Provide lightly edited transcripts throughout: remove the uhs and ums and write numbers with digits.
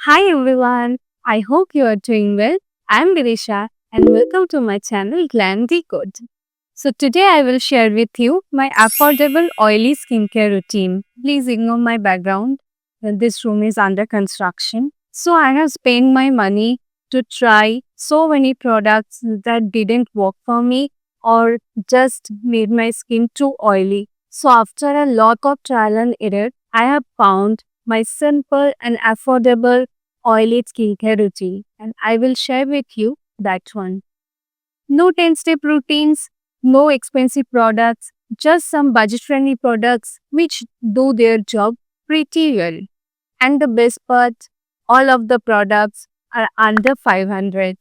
Hi everyone, I hope you are doing well. I'm Virisha and welcome to my channel Glam Decode. So today I will share with you my affordable oily skincare routine. Please ignore my background. This room is under construction. So I have spent my money to try so many products that didn't work for me or just made my skin too oily. So after a lot of trial and error, I have found my simple and affordable oily skincare routine and I will share with you that one. No 10-step routines, no expensive products, just some budget-friendly products which do their job pretty well. And the best part, all of the products are under 500.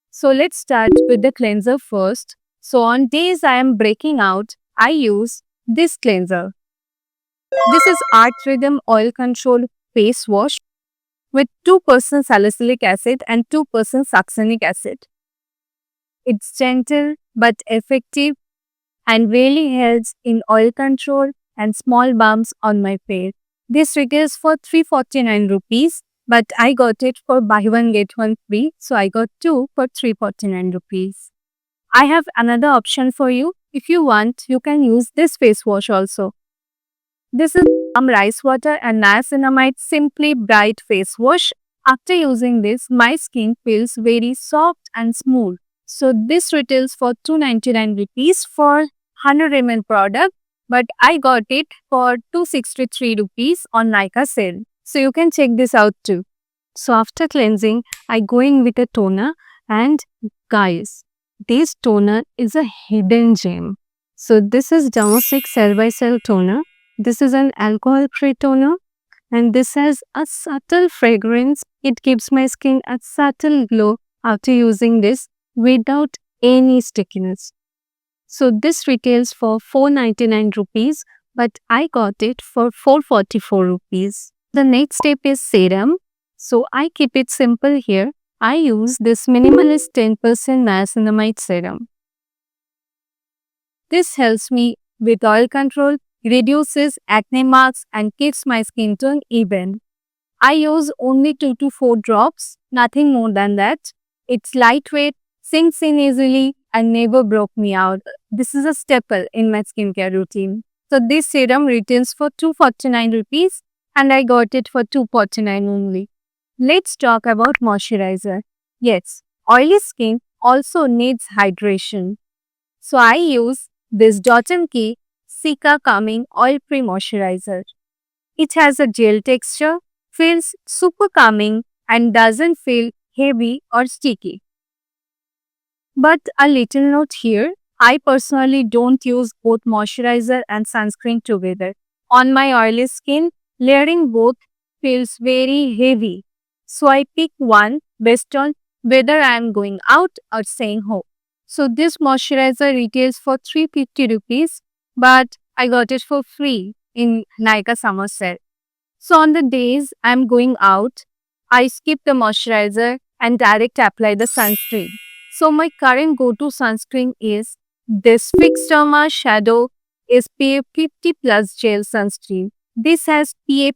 So let's start with the cleanser first. So on days I am breaking out, I use this cleanser. This is Art Rhythm Oil Control Face Wash with 2% salicylic acid and 2% succinic acid. It's gentle but effective and really helps in oil control and small bumps on my face. This retails for 349 rupees, but I got it for buy one get one free, so I got two for 349 rupees. I have another option for you. If you want, you can use this face wash also. This is rice water and niacinamide Simply Bright face wash. After using this, my skin feels very soft and smooth. So this retails for 299 rupees for 100 ml product, but I got it for 263 rupees on Nykaa sale. So you can check this out too. So after cleansing, I go in with a toner and guys, this toner is a hidden gem. So this is Dermostick Cell by Cell toner. This is an alcohol-free toner and this has a subtle fragrance. It gives my skin a subtle glow after using this without any stickiness. So this retails for 499 rupees, but I got it for 444 rupees. The next step is serum. So I keep it simple here. I use this minimalist 10% niacinamide serum. This helps me with oil control, reduces acne marks and keeps my skin tone even. I use only 2 to 4 drops, nothing more than that. It's lightweight, sinks in easily and never broke me out. This is a staple in my skincare routine. So this serum retails for 249 rupees and I got it for 249 only. Let's talk about moisturizer. Yes, oily skin also needs hydration. So I use this Dot & Key Cica Calming Oil Free Moisturizer. It has a gel texture, feels super calming and doesn't feel heavy or sticky. But a little note here, I personally don't use both moisturizer and sunscreen together. On my oily skin, layering both feels very heavy. So I pick one based on whether I am going out or staying home. So this moisturizer retails for 350 rupees, but I got it for free in Nykaa summer sale. So on the days I'm going out, I skip the moisturizer and direct apply the sunscreen. So my current go-to sunscreen is this Fixderma Shadow SPF 50 Plus Gel Sunscreen. This has PA+++,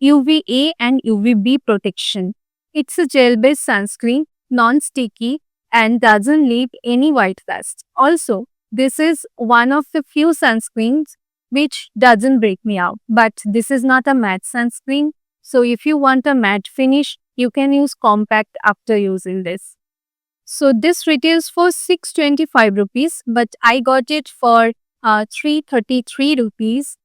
UVA and UVB protection. It's a gel-based sunscreen, non-sticky and doesn't leave any white cast. Also, this is one of the few sunscreens which doesn't break me out. But this is not a matte sunscreen. So if you want a matte finish, you can use compact after using this. So this retails for 625 rupees, but I got it for 333 rupees.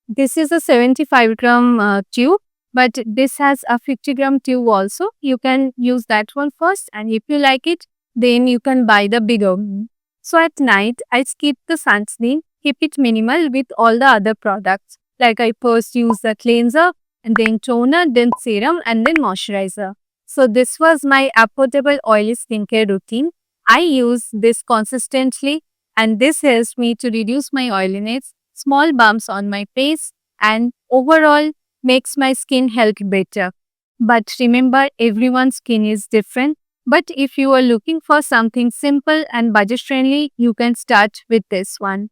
This is a 75 gram tube, but this has a 50 gram tube also. You can use that one first, and if you like it, then you can buy the bigger one. So at night, I skip the sunscreen, keep it minimal with all the other products. Like I first use the cleanser, and then toner, then serum, and then moisturizer. So this was my affordable oily skincare routine. I use this consistently, and this helps me to reduce my oiliness, small bumps on my face, and overall makes my skin health better. But remember, everyone's skin is different. But if you are looking for something simple and budget friendly, you can start with this one.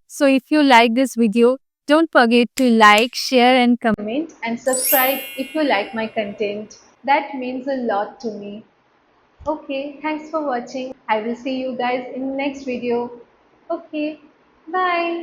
So if you like this video, Don't forget to like, share and comment and subscribe if you like my content. That means a lot to me. Okay, thanks for watching. I will see you guys in next video. Okay, bye.